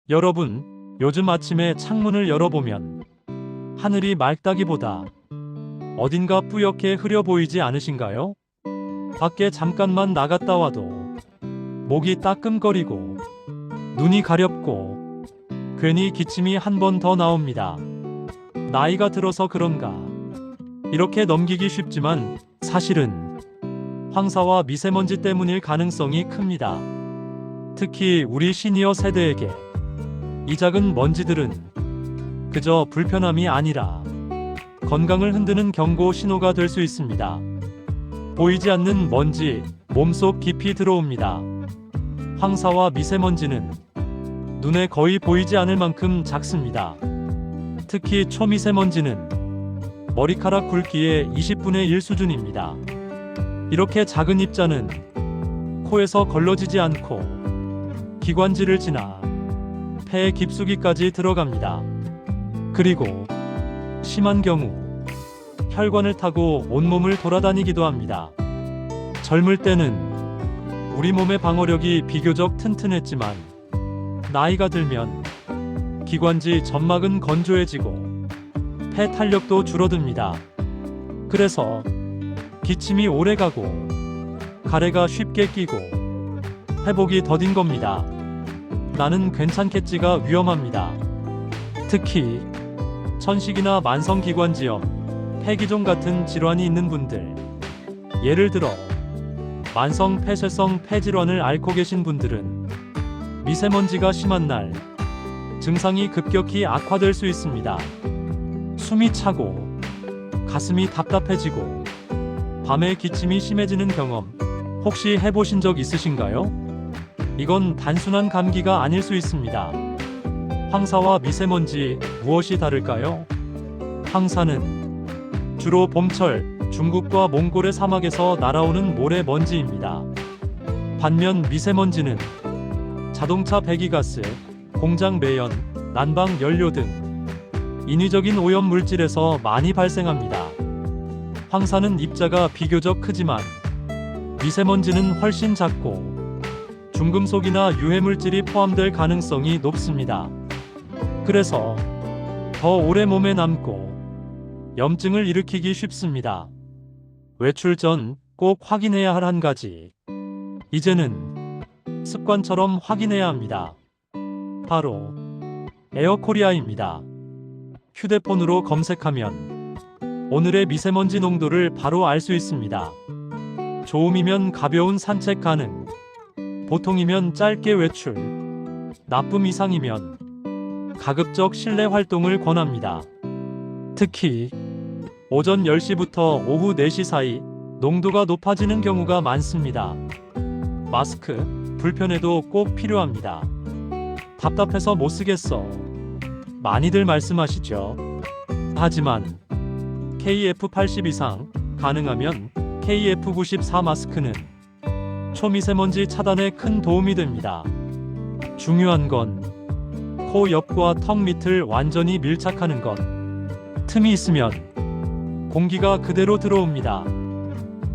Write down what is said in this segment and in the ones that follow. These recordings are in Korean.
여러분, 요즘 아침에 창문을 열어보면 하늘이 맑다기보다 어딘가 뿌옇게 흐려 보이지 않으신가요? 밖에 잠깐만 나갔다 와도 목이 따끔거리고 눈이 가렵고 괜히 기침이 한 번 더 나옵니다. 나이가 들어서 그런가 이렇게 넘기기 쉽지만 사실은 황사와 미세먼지 때문일 가능성이 큽니다. 특히 우리 시니어 세대에게 이 작은 먼지들은 그저 불편함이 아니라 건강을 흔드는 경고 신호가 될 수 있습니다. 보이지 않는 먼지, 몸속 깊이 들어옵니다. 황사와 미세먼지는 눈에 거의 보이지 않을 만큼 작습니다. 특히 초미세먼지는 머리카락 굵기의 20분의 1 수준입니다. 이렇게 작은 입자는 코에서 걸러지지 않고 기관지를 지나 폐 깊숙이까지 들어갑니다. 그리고 심한 경우 혈관을 타고 온몸을 돌아다니기도 합니다. 젊을 때는 우리 몸의 방어력이 비교적 튼튼했지만 나이가 들면 기관지 점막은 건조해지고 폐 탄력도 줄어듭니다. 그래서 기침이 오래가고 가래가 쉽게 끼고 회복이 더딘 겁니다. 나는 괜찮겠지가 위험합니다. 특히 천식이나 만성기관지염, 폐기종 같은 질환이 있는 분들, 예를 들어 만성 폐쇄성 폐질환을 앓고 계신 분들은 미세먼지가 심한 날 증상이 급격히 악화될 수 있습니다. 숨이 차고 가슴이 답답해지고 밤에 기침이 심해지는 경험 혹시 해보신 적 있으신가요? 이건 단순한 감기가 아닐 수 있습니다. 황사와 미세먼지 무엇이 다를까요? 황사는 주로 봄철 중국과 몽골의 사막에서 날아오는 모래먼지입니다. 반면 미세먼지는 자동차 배기가스, 공장 매연, 난방 연료 등 인위적인 오염 물질에서 많이 발생합니다. 황사는 입자가 비교적 크지만 미세먼지는 훨씬 작고 중금속이나 유해물질이 포함될 가능성이 높습니다. 그래서 더 오래 몸에 남고 염증을 일으키기 쉽습니다. 외출 전 꼭 확인해야 할 한 가지. 이제는 습관처럼 확인해야 합니다. 바로 에어코리아입니다. 휴대폰으로 검색하면 오늘의 미세먼지 농도를 바로 알 수 있습니다. 좋음이면 가벼운 산책 가능, 보통이면 짧게 외출, 나쁨 이상이면 가급적 실내 활동을 권합니다. 특히 오전 10시부터 오후 4시 사이 농도가 높아지는 경우가 많습니다. 마스크, 불편해도 꼭 필요합니다. 답답해서 못 쓰겠어. 많이들 말씀하시죠. 하지만 KF80 이상, 가능하면 KF94 마스크는 초미세먼지 차단에 큰 도움이 됩니다. 중요한 건 코 옆과 턱 밑을 완전히 밀착하는 것. 틈이 있으면 공기가 그대로 들어옵니다.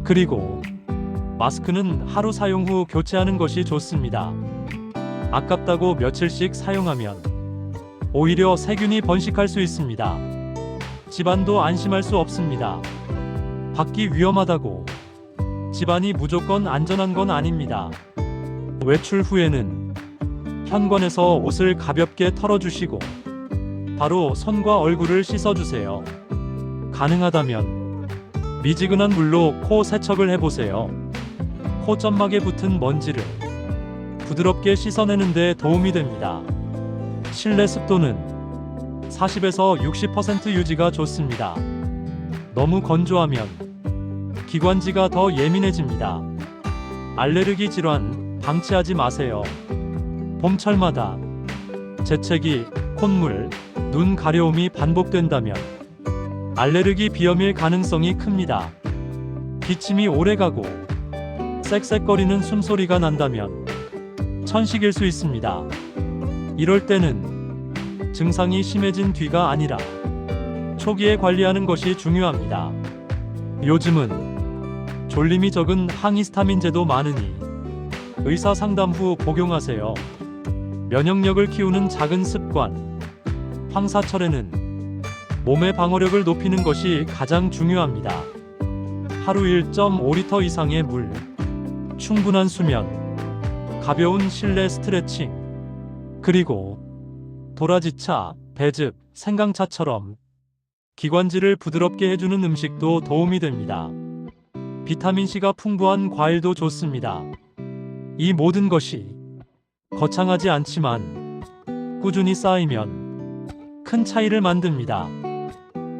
그리고 마스크는 하루 사용 후 교체하는 것이 좋습니다. 아깝다고 며칠씩 사용하면 오히려 세균이 번식할 수 있습니다. 집안도 안심할 수 없습니다. 밖이 위험하다고 집안이 무조건 안전한 건 아닙니다. 외출 후에는 현관에서 옷을 가볍게 털어주시고 바로 손과 얼굴을 씻어주세요. 가능하다면 미지근한 물로 코 세척을 해보세요. 콧점막에 붙은 먼지를 부드럽게 씻어내는 데 도움이 됩니다. 실내 습도는 40에서 60% 유지가 좋습니다. 너무 건조하면 기관지가 더 예민해집니다. 알레르기 질환 방치하지 마세요. 봄철마다 재채기, 콧물, 눈 가려움이 반복된다면 알레르기 비염일 가능성이 큽니다. 기침이 오래가고 쌕쌕거리는 숨소리가 난다면 천식일 수 있습니다. 이럴 때는 증상이 심해진 뒤가 아니라 초기에 관리하는 것이 중요합니다. 요즘은 졸림이 적은 항히스타민제도 많으니 의사 상담 후 복용하세요. 면역력을 키우는 작은 습관. 황사철에는 몸의 방어력을 높이는 것이 가장 중요합니다. 하루 1.5리터 이상의 물, 충분한 수면, 가벼운 실내 스트레칭, 그리고 도라지차, 배즙, 생강차처럼 기관지를 부드럽게 해주는 음식도 도움이 됩니다. 비타민C가 풍부한 과일도 좋습니다. 이 모든 것이 거창하지 않지만 꾸준히 쌓이면 큰 차이를 만듭니다.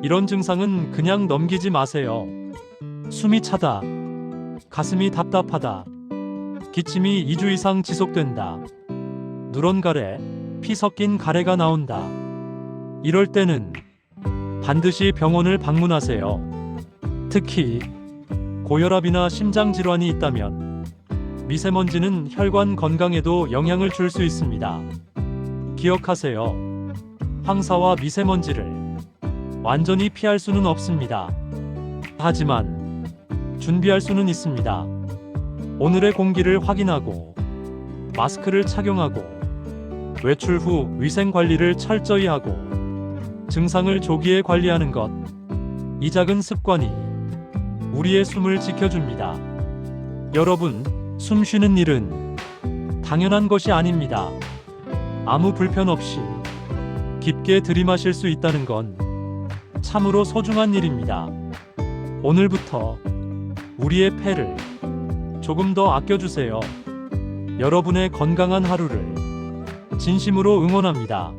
이런 증상은 그냥 넘기지 마세요. 숨이 차다, 가슴이 답답하다, 기침이 2주 이상 지속된다, 누런 가래, 피 섞인 가래가 나온다. 이럴 때는 반드시 병원을 방문하세요. 특히 고혈압이나 심장 질환이 있다면 미세먼지는 혈관 건강에도 영향을 줄 수 있습니다. 기억하세요. 황사와 미세먼지를 완전히 피할 수는 없습니다. 하지만 준비할 수는 있습니다. 오늘의 공기를 확인하고 마스크를 착용하고 외출 후 위생 관리를 철저히 하고 증상을 조기에 관리하는 것. 이 작은 습관이 우리의 숨을 지켜줍니다. 여러분, 숨 쉬는 일은 당연한 것이 아닙니다. 아무 불편 없이 깊게 들이마실 수 있다는 건 참으로 소중한 일입니다. 오늘부터 우리의 폐를 조금 더 아껴주세요. 여러분의 건강한 하루를 진심으로 응원합니다.